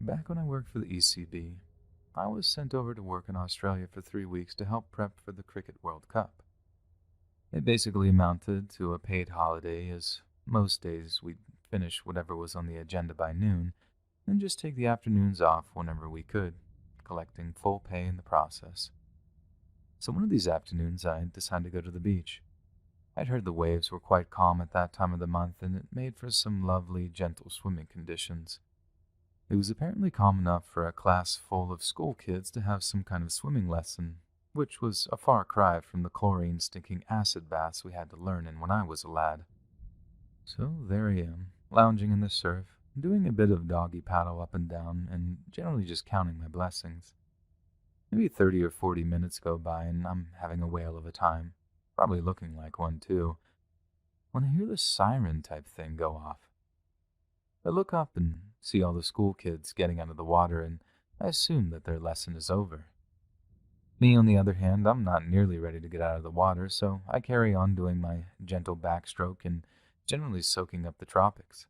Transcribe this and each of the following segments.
Back when I worked for the ECB, I was sent over to work in Australia for 3 weeks to help prep for the Cricket World Cup. It basically amounted to a paid holiday, as most days we'd finish whatever was on the agenda by noon and just take the afternoons off whenever we could, collecting full pay in the process. So one of these afternoons I decided to go to the beach. I'd heard the waves were quite calm at that time of the month, and it made for some lovely, gentle swimming conditions. It was apparently calm enough for a class full of school kids to have some kind of swimming lesson, which was a far cry from the chlorine-stinking acid baths we had to learn in when I was a lad. So there I am, lounging in the surf, doing a bit of doggy paddle up and down, and generally just counting my blessings. Maybe 30 or 40 minutes go by, and I'm having a whale of a time, probably looking like one too, when I hear the siren type thing go off. I look up and see all the school kids getting out of the water, and I assume that their lesson is over. Me, on the other hand, I'm not nearly ready to get out of the water, so I carry on doing my gentle backstroke and generally soaking up the tropics.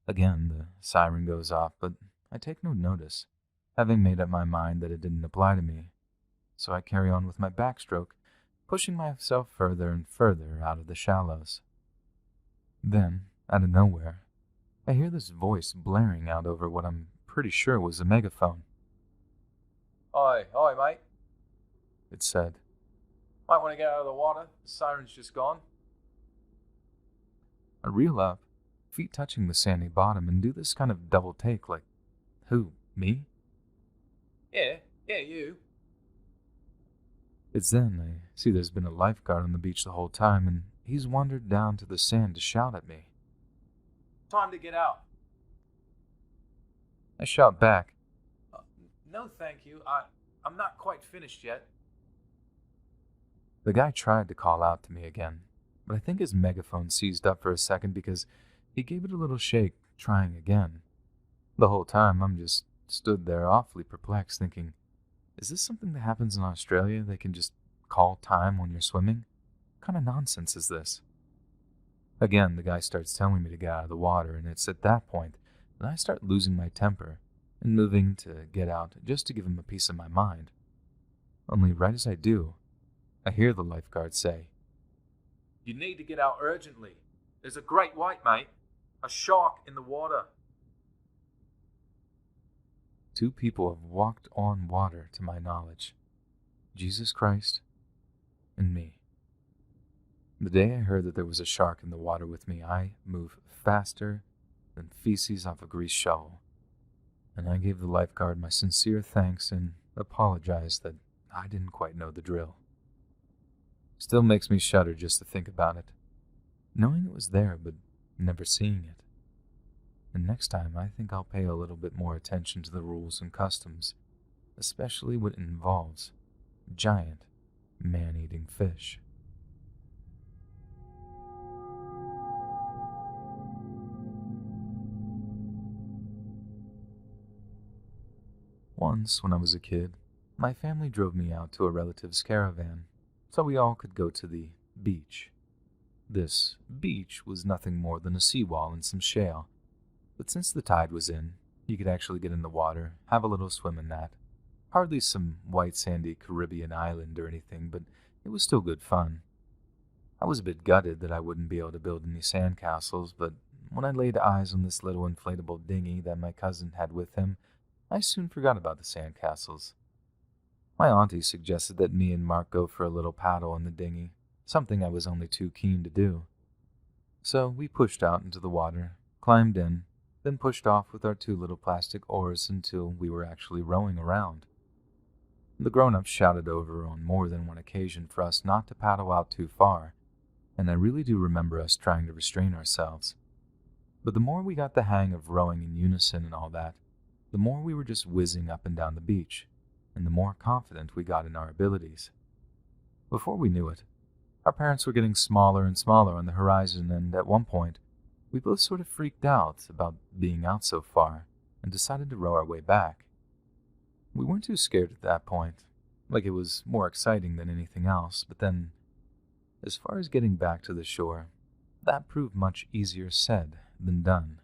Again, the siren goes off, but I take no notice, having made up my mind that it didn't apply to me. So I carry on with my backstroke, pushing myself further and further out of the shallows. Then, out of nowhere, I hear this voice blaring out over what I'm pretty sure was a megaphone. Oi, oi, mate. It said. Might want to get out of the water. The siren's just gone. I reel up, feet touching the sandy bottom, and do this kind of double take like, who, me? Yeah, you. It's then I see there's been a lifeguard on the beach the whole time, and he's wandered down to the sand to shout at me. Time to get out. I shout back, No, thank you. I'm not quite finished yet. The guy tried to call out to me again, but I think his megaphone seized up for a second because he gave it a little shake, trying again. The whole time I'm just stood there awfully perplexed, thinking, is this something that happens in Australia? They can just call time when you're swimming? What kind of nonsense is this? Again, the guy starts telling me to get out of the water, and it's at that point that I start losing my temper and moving to get out just to give him a piece of my mind. Only right as I do, I hear the lifeguard say, You need to get out urgently. There's a great white, mate. A shark in the water. 2 people have walked on water to my knowledge. Jesus Christ and me. The day I heard that there was a shark in the water with me, I moved faster than feces off a grease shovel, and I gave the lifeguard my sincere thanks and apologized that I didn't quite know the drill. Still makes me shudder just to think about it, knowing it was there but never seeing it. And next time I think I'll pay a little bit more attention to the rules and customs, especially when it involves giant man-eating fish. Once, when I was a kid, my family drove me out to a relative's caravan, so we all could go to the beach. This beach was nothing more than a seawall and some shale, but since the tide was in, you could actually get in the water, have a little swim in that. Hardly some white sandy Caribbean island or anything, but it was still good fun. I was a bit gutted that I wouldn't be able to build any sandcastles, but when I laid eyes on this little inflatable dinghy that my cousin had with him, I soon forgot about the sandcastles. My auntie suggested that me and Mark go for a little paddle in the dinghy, something I was only too keen to do. So we pushed out into the water, climbed in, then pushed off with our 2 little plastic oars until we were actually rowing around. The grown-ups shouted over on more than one occasion for us not to paddle out too far, and I really do remember us trying to restrain ourselves. But the more we got the hang of rowing in unison and all that, the more we were just whizzing up and down the beach, and the more confident we got in our abilities. Before we knew it, our parents were getting smaller and smaller on the horizon, and at one point, we both sort of freaked out about being out so far and decided to row our way back. We weren't too scared at that point, like it was more exciting than anything else, but then, as far as getting back to the shore, that proved much easier said than done.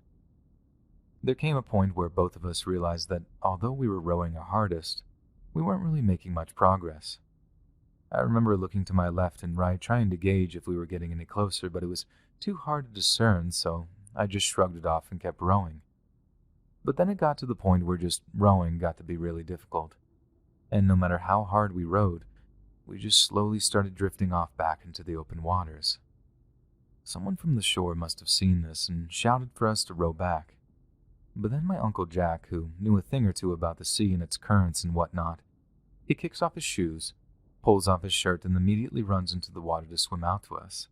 There came a point where both of us realized that although we were rowing our hardest, we weren't really making much progress. I remember looking to my left and right, trying to gauge if we were getting any closer, but it was too hard to discern, so I just shrugged it off and kept rowing. But then it got to the point where just rowing got to be really difficult, and no matter how hard we rowed, we just slowly started drifting off back into the open waters. Someone from the shore must have seen this and shouted for us to row back. But then my Uncle Jack, who knew a thing or two about the sea and its currents and whatnot, he kicks off his shoes, pulls off his shirt, and immediately runs into the water to swim out to us.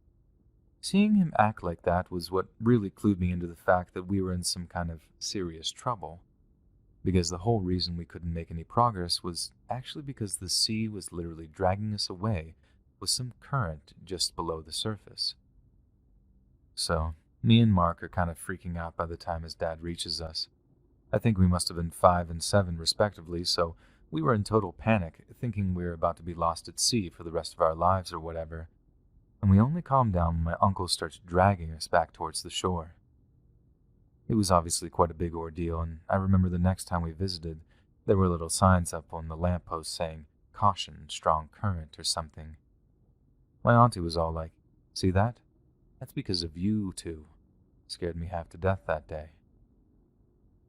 Seeing him act like that was what really clued me into the fact that we were in some kind of serious trouble, because the whole reason we couldn't make any progress was actually because the sea was literally dragging us away with some current just below the surface. So, me and Mark are kind of freaking out by the time his dad reaches us. I think we must have been 5 and 7 respectively, so we were in total panic, thinking we were about to be lost at sea for the rest of our lives or whatever, and we only calmed down when my uncle starts dragging us back towards the shore. It was obviously quite a big ordeal, and I remember the next time we visited, there were little signs up on the lamppost saying, "Caution, strong current," or something. My auntie was all like, "See that? That's because of you two." Scared me half to death that day.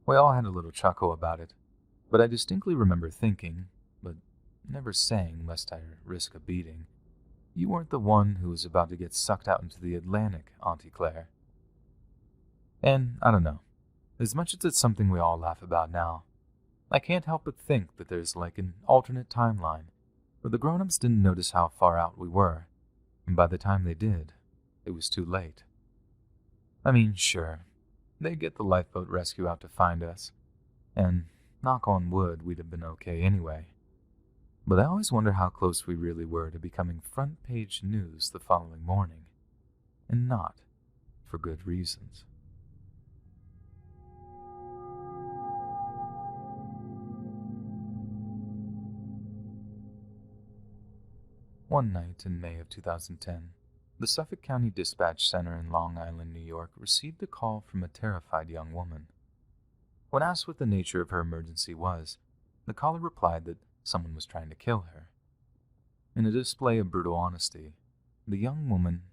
We all had a little chuckle about it, but I distinctly remember thinking, but never saying lest I risk a beating, "You weren't the one who was about to get sucked out into the Atlantic, Auntie Claire." And I don't know, as much as it's something we all laugh about now, I can't help but think that there's like an alternate timeline where the grown-ups didn't notice how far out we were, and by the time they did, it was too late. I mean, sure, they'd get the lifeboat rescue out to find us, and knock on wood, we'd have been okay anyway. But I always wonder how close we really were to becoming front-page news the following morning, and not for good reasons. One night in May of 2010, the Suffolk County Dispatch Center in Long Island, New York, received a call from a terrified young woman. When asked what the nature of her emergency was, the caller replied that someone was trying to kill her. In a display of brutal honesty, the young woman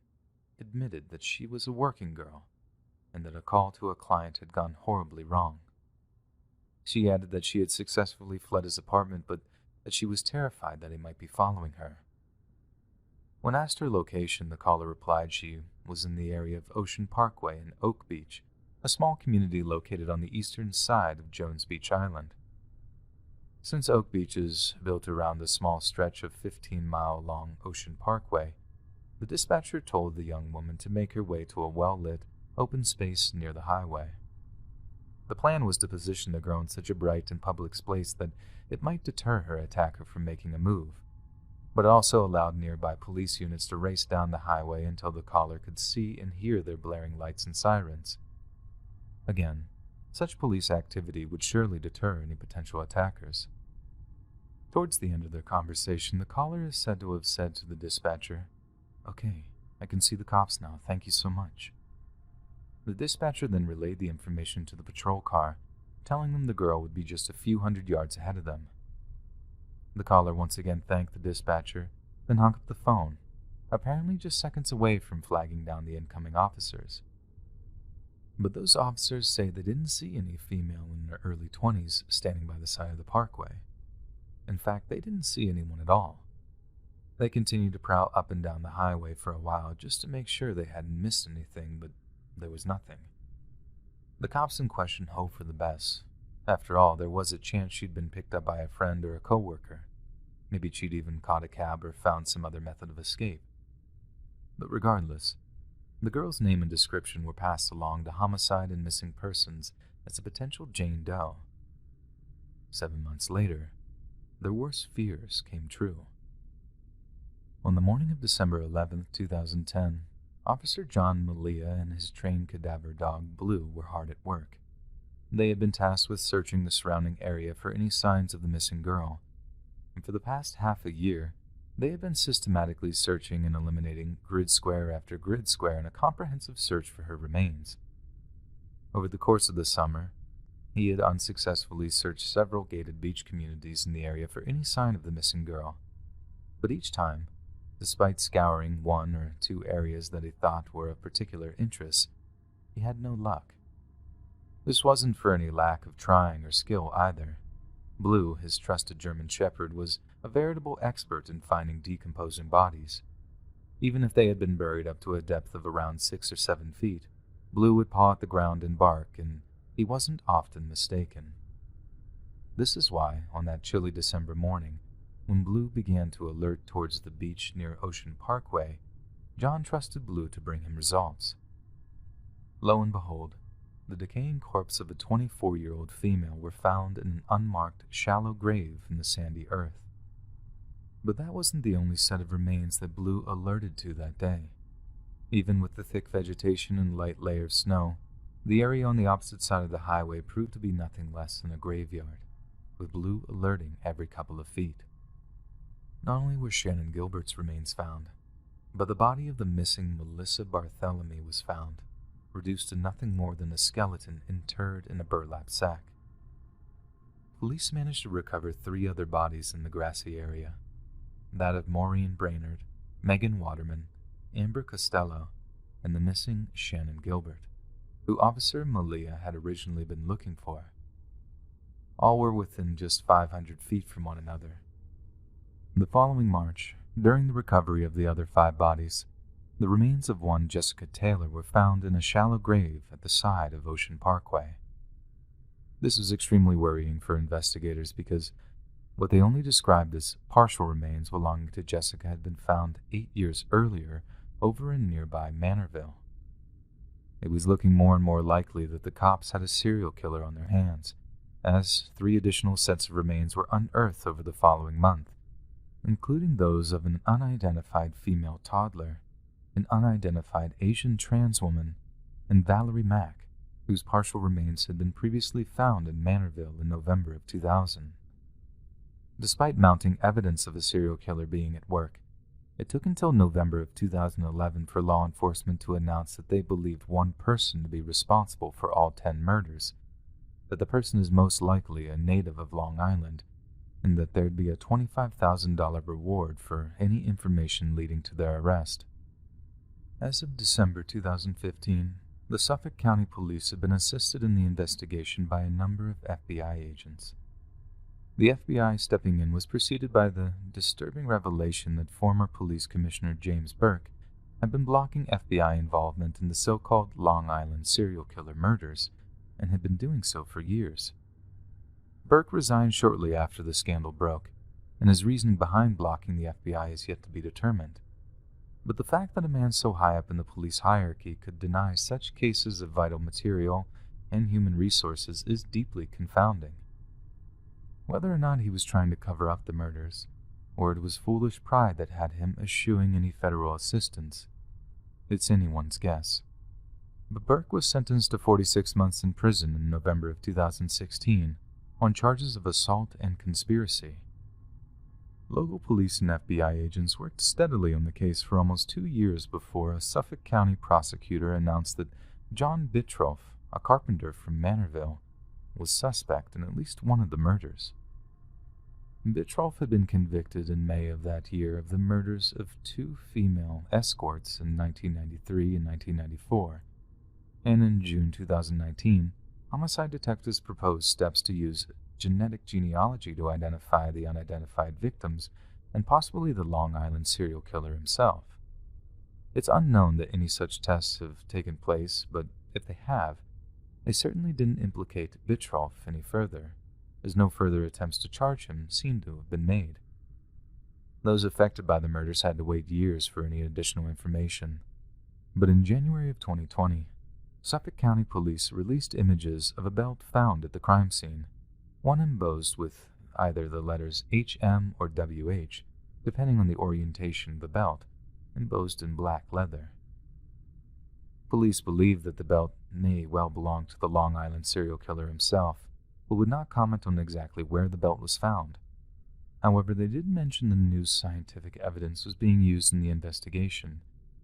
admitted that she was a working girl and that a call to a client had gone horribly wrong. She added that she had successfully fled his apartment, but that she was terrified that he might be following her. When asked her location, the caller replied she was in the area of Ocean Parkway in Oak Beach, a small community located on the eastern side of Jones Beach Island. Since Oak Beach is built around a small stretch of 15-mile-long Ocean Parkway, the dispatcher told the young woman to make her way to a well-lit, open space near the highway. The plan was to position the girl in such a bright and public place that it might deter her attacker from making a move, but it also allowed nearby police units to race down the highway until the caller could see and hear their blaring lights and sirens. Again, such police activity would surely deter any potential attackers. Towards the end of their conversation, the caller is said to have said to the dispatcher, "Okay, I can see the cops now, thank you so much." The dispatcher then relayed the information to the patrol car, telling them the girl would be just a few hundred yards ahead of them. The caller once again thanked the dispatcher, then hung up the phone, apparently just seconds away from flagging down the incoming officers. But those officers say they didn't see any female in their early 20s standing by the side of the parkway. In fact, they didn't see anyone at all. They continued to prowl up and down the highway for a while just to make sure they hadn't missed anything, but there was nothing. The cops in question hoped for the best. After all, there was a chance she'd been picked up by a friend or a coworker. Maybe she'd even caught a cab or found some other method of escape. But regardless, the girl's name and description were passed along to Homicide and Missing Persons as a potential Jane Doe. 7 months later, their worst fears came true. On the morning of December 11, 2010, Officer John Malia and his trained cadaver dog, Blue, were hard at work. They had been tasked with searching the surrounding area for any signs of the missing girl, and for the past half a year, they had been systematically searching and eliminating grid square after grid square in a comprehensive search for her remains. Over the course of the summer, He had unsuccessfully searched several gated beach communities in the area for any sign of the missing girl, but each time, despite scouring one or two areas that he thought were of particular interest, he had no luck. This wasn't for any lack of trying or skill either. Blue, his trusted German shepherd, was a veritable expert in finding decomposing bodies. Even if they had been buried up to a depth of around 6 or 7 feet, Blue would paw at the ground and bark, and he wasn't often mistaken. This is why, on that chilly December morning, when Blue began to alert towards the beach near Ocean Parkway, John trusted Blue to bring him results. Lo and behold, the decaying corpse of a 24-year-old female were found in an unmarked, shallow grave in the sandy earth. But that wasn't the only set of remains that Blue alerted to that day. Even with the thick vegetation and light layer of snow, the area on the opposite side of the highway proved to be nothing less than a graveyard, with Blue alerting every couple of feet. Not only were Shannon Gilbert's remains found, but the body of the missing Melissa Barthélemy was found, reduced to nothing more than a skeleton interred in a burlap sack. Police managed to recover 3 other bodies in the grassy area, that of Maureen Brainerd, Megan Waterman, Amber Costello, and the missing Shannon Gilbert, who Officer Malia had originally been looking for. All were within just 500 feet from one another. The following March, during the recovery of the other 5 bodies, the remains of one Jessica Taylor were found in a shallow grave at the side of Ocean Parkway. This was extremely worrying for investigators because what they only described as partial remains belonging to Jessica had been found 8 years earlier over in nearby Manorville. It was looking more and more likely that the cops had a serial killer on their hands, as 3 additional sets of remains were unearthed over the following month, including those of an unidentified female toddler, an unidentified Asian trans woman, and Valerie Mack, whose partial remains had been previously found in Manorville in November of 2000. Despite mounting evidence of a serial killer being at work, it took until November of 2011 for law enforcement to announce that they believed one person to be responsible for all 10 murders, that the person is most likely a native of Long Island, and that there'd be a $25,000 reward for any information leading to their arrest. As of December 2015, the Suffolk County Police had been assisted in the investigation by a number of FBI agents. The FBI stepping in was preceded by the disturbing revelation that former Police Commissioner James Burke had been blocking FBI involvement in the so-called Long Island serial killer murders, and had been doing so for years. Burke resigned shortly after the scandal broke, and his reasoning behind blocking the FBI is yet to be determined. But the fact that a man so high up in the police hierarchy could deny such cases of vital material and human resources is deeply confounding. Whether or not he was trying to cover up the murders, or it was foolish pride that had him eschewing any federal assistance, it's anyone's guess. But Burke was sentenced to 46 months in prison in November of 2016 on charges of assault and conspiracy. Local police and FBI agents worked steadily on the case for almost 2 years before a Suffolk County prosecutor announced that John Bittroff, a carpenter from Manorville, was suspect in at least one of the murders. Bittroff had been convicted in May of that year of the murders of 2 female escorts in 1993 and 1994, and in June 2019, homicide detectives proposed steps to use genetic genealogy to identify the unidentified victims and possibly the Long Island serial killer himself. It's unknown that any such tests have taken place, but if they have, they certainly didn't implicate Bittroff any further, as no further attempts to charge him seem to have been made. Those affected by the murders had to wait years for any additional information, but in January of 2020, Suffolk County Police released images of a belt found at the crime scene, one embossed with either the letters HM or WH, depending on the orientation of the belt, embossed in black leather. Police believe that the belt may well belong to the Long Island serial killer himself, but would not comment on exactly where the belt was found. However, they did mention the news scientific evidence was being used in the investigation,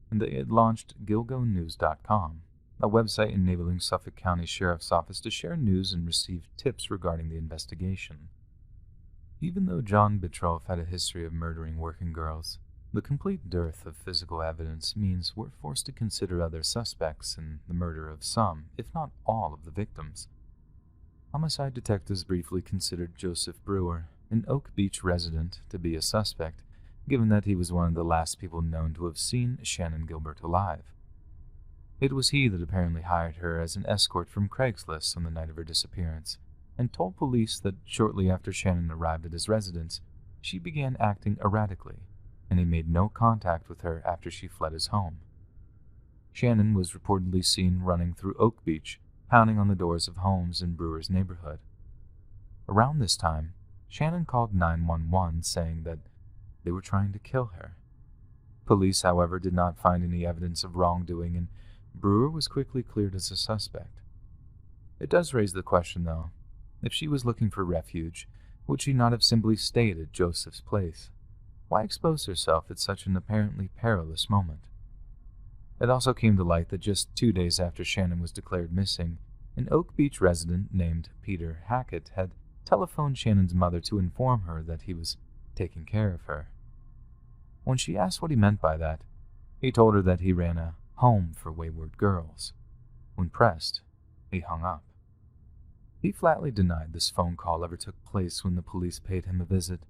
and they had launched GilgoNews.com, a website enabling Suffolk County Sheriff's Office to share news and receive tips regarding the investigation. Even though John Bitroff had a history of murdering working girls, the complete dearth of physical evidence means we're forced to consider other suspects in the murder of some, if not all, of the victims. Homicide detectives briefly considered Joseph Brewer, an Oak Beach resident, to be a suspect, given that he was one of the last people known to have seen Shannon Gilbert alive. It was he that apparently hired her as an escort from Craigslist on the night of her disappearance, and told police that shortly after Shannon arrived at his residence, she began acting erratically, and he made no contact with her after she fled his home. Shannon was reportedly seen running through Oak Beach, pounding on the doors of homes in Brewer's neighborhood. Around this time, Shannon called 911 saying that they were trying to kill her. Police, however, did not find any evidence of wrongdoing, and Brewer was quickly cleared as a suspect. It does raise the question, though, if she was looking for refuge, would she not have simply stayed at Joseph's place? Why expose herself at such an apparently perilous moment? It also came to light that just 2 days after Shannon was declared missing, an Oak Beach resident named Peter Hackett had telephoned Shannon's mother to inform her that he was taking care of her. When she asked what he meant by that, he told her that he ran a home for wayward girls. When pressed, he hung up. He flatly denied this phone call ever took place when the police paid him a visit,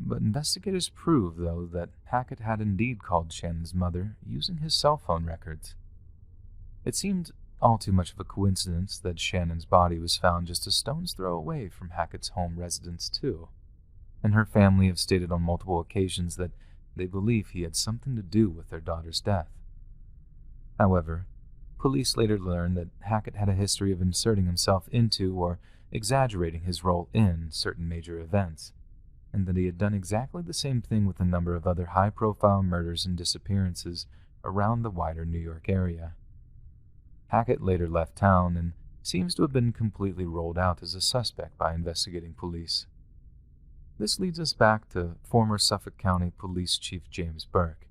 but investigators proved, though, that Hackett had indeed called Shannon's mother using his cell phone records. It seemed all too much of a coincidence that Shannon's body was found just a stone's throw away from Hackett's home residence, too, and her family have stated on multiple occasions that they believe he had something to do with their daughter's death. However, police later learned that Hackett had a history of inserting himself into or exaggerating his role in certain major events, and that he had done exactly the same thing with a number of other high-profile murders and disappearances around the wider New York area. Hackett later left town and seems to have been completely rolled out as a suspect by investigating police. This leads us back to former Suffolk County Police Chief James Burke,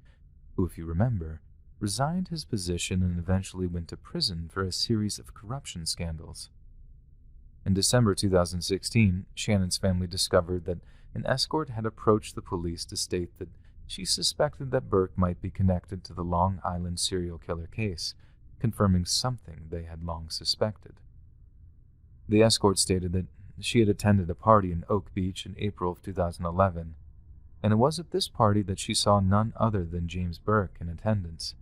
who, if you remember, resigned his position and eventually went to prison for a series of corruption scandals. In December 2016, Shannon's family discovered that an escort had approached the police to state that she suspected that Burke might be connected to the Long Island serial killer case, confirming something they had long suspected. The escort stated that she had attended a party in Oak Beach in April of 2011, and it was at this party that she saw none other than James Burke in attendance.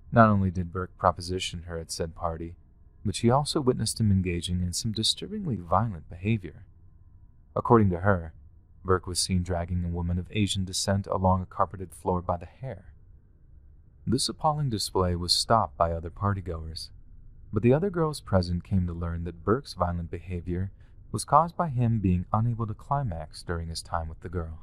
Not only did Burke proposition her at said party, but she also witnessed him engaging in some disturbingly violent behavior. According to her, Burke was seen dragging a woman of Asian descent along a carpeted floor by the hair. This appalling display was stopped by other partygoers, but the other girls present came to learn that Burke's violent behavior was caused by him being unable to climax during his time with the girl.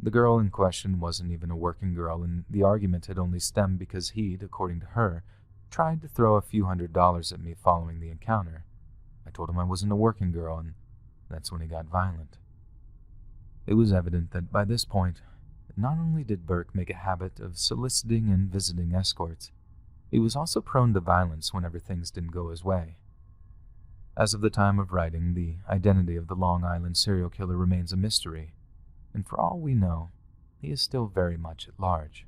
The girl in question wasn't even a working girl, and the argument had only stemmed because he'd, according to her, tried to throw a few $100s at me following the encounter. I told him I wasn't a working girl, and that's when he got violent. It was evident that by this point, not only did Burke make a habit of soliciting and visiting escorts, he was also prone to violence whenever things didn't go his way. As of the time of writing, the identity of the Long Island serial killer remains a mystery, and for all we know, he is still very much at large.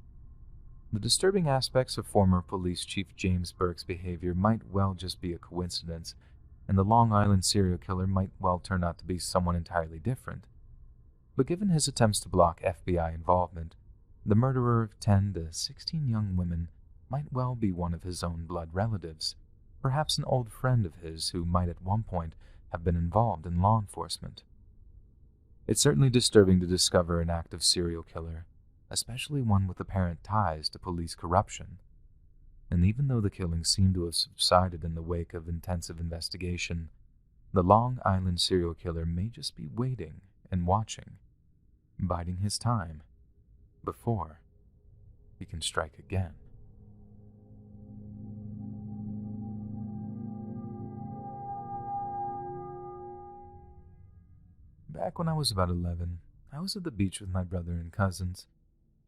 The disturbing aspects of former Police Chief James Burke's behavior might well just be a coincidence, and the Long Island serial killer might well turn out to be someone entirely different. But given his attempts to block FBI involvement, the murderer of 10 to 16 young women might well be one of his own blood relatives, perhaps an old friend of his who might at one point have been involved in law enforcement. It's certainly disturbing to discover an active serial killer, especially one with apparent ties to police corruption. And even though the killings seem to have subsided in the wake of intensive investigation, the Long Island serial killer may just be waiting and watching, biding his time, before he can strike again. Back when I was about 11, I was at the beach with my brother and cousins.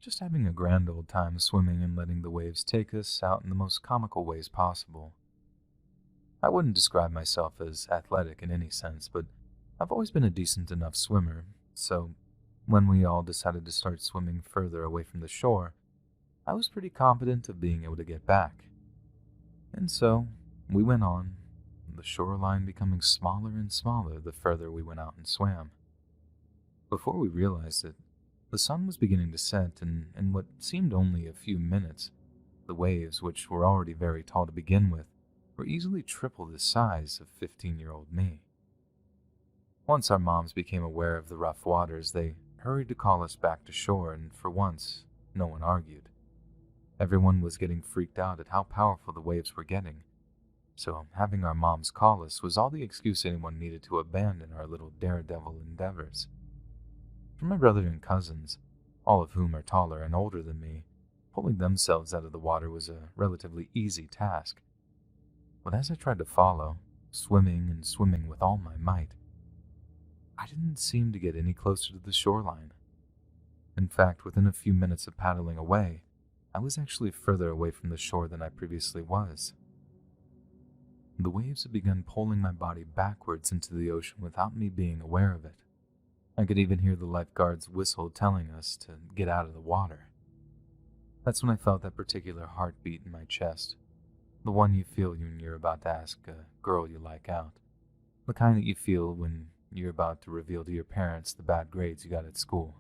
just having a grand old time swimming and letting the waves take us out in the most comical ways possible. I wouldn't describe myself as athletic in any sense, but I've always been a decent enough swimmer, so when we all decided to start swimming further away from the shore, I was pretty confident of being able to get back. And so, we went on, the shoreline becoming smaller and smaller the further we went out and swam. Before we realized it, the sun was beginning to set, and in what seemed only a few minutes, the waves, which were already very tall to begin with, were easily triple the size of 15-year-old me. Once our moms became aware of the rough waters, they hurried to call us back to shore, and for once, no one argued. Everyone was getting freaked out at how powerful the waves were getting, so having our moms call us was all the excuse anyone needed to abandon our little daredevil endeavors. For my brother and cousins, all of whom are taller and older than me, pulling themselves out of the water was a relatively easy task. But as I tried to follow, swimming and swimming with all my might, I didn't seem to get any closer to the shoreline. In fact, within a few minutes of paddling away, I was actually further away from the shore than I previously was. The waves had begun pulling my body backwards into the ocean without me being aware of it. I could even hear the lifeguard's whistle telling us to get out of the water. That's when I felt that particular heartbeat in my chest, the one you feel when you're about to ask a girl you like out, the kind that you feel when you're about to reveal to your parents the bad grades you got at school,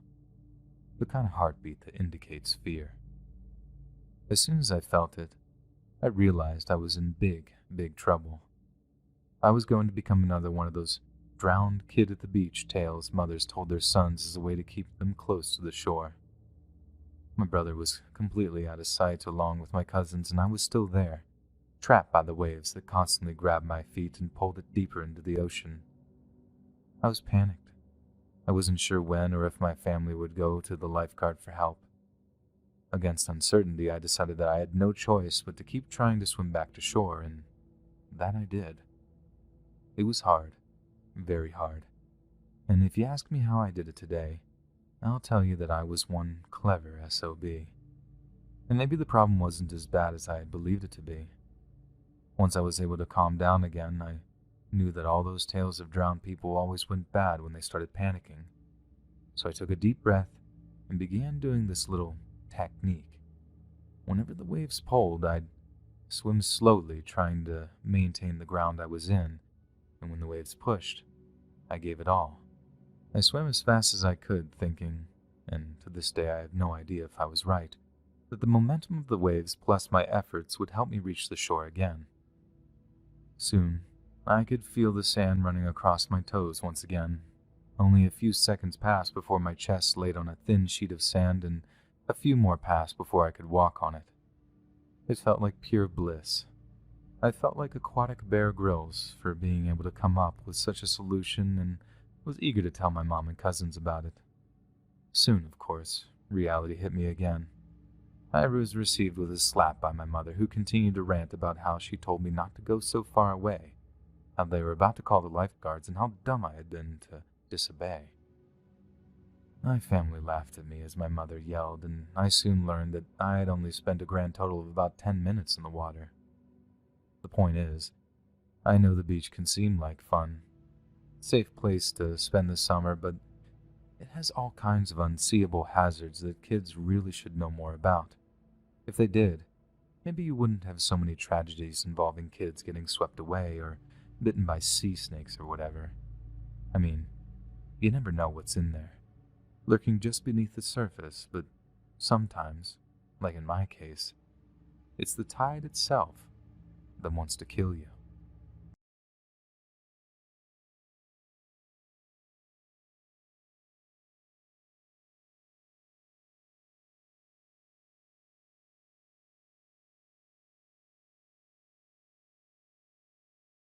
the kind of heartbeat that indicates fear. As soon as I felt it, I realized I was in big, big trouble. I was going to become another one of those drowned kid at the beach tales mothers told their sons as a way to keep them close to the shore. My brother was completely out of sight along with my cousins, and I was still there, trapped by the waves that constantly grabbed my feet and pulled it deeper into the ocean. I was panicked. I wasn't sure when or if my family would go to the lifeguard for help. Against uncertainty, I decided that I had no choice but to keep trying to swim back to shore, and that I did. It was hard, very hard, and if you ask me how I did it today, I'll tell you that I was one clever SOB. And maybe the problem wasn't as bad as I had believed it to be. Once I was able to calm down again, I knew that all those tales of drowned people always went bad when they started panicking. So I took a deep breath and began doing this little technique. Whenever the waves pulled, I'd swim slowly, trying to maintain the ground I was in, and when the waves pushed, I gave it all. I swam as fast as I could, thinking, and to this day I have no idea if I was right, that the momentum of the waves plus my efforts would help me reach the shore again. Soon, I could feel the sand running across my toes once again. Only a few seconds passed before my chest laid on a thin sheet of sand, and a few more passed before I could walk on it. It felt like pure bliss. I felt like aquatic Bear Grylls for being able to come up with such a solution, and was eager to tell my mom and cousins about it. Soon, of course, reality hit me again. I was received with a slap by my mother, who continued to rant about how she told me not to go so far away, how they were about to call the lifeguards, and how dumb I had been to disobey. My family laughed at me as my mother yelled, and I soon learned that I had only spent a grand total of about 10 minutes in the water. The point is, I know the beach can seem like fun, safe place to spend the summer, but it has all kinds of unseeable hazards that kids really should know more about. If they did, maybe you wouldn't have so many tragedies involving kids getting swept away or bitten by sea snakes or whatever. I mean, you never know what's in there, lurking just beneath the surface, but sometimes, like in my case, it's the tide itself that wants to kill you.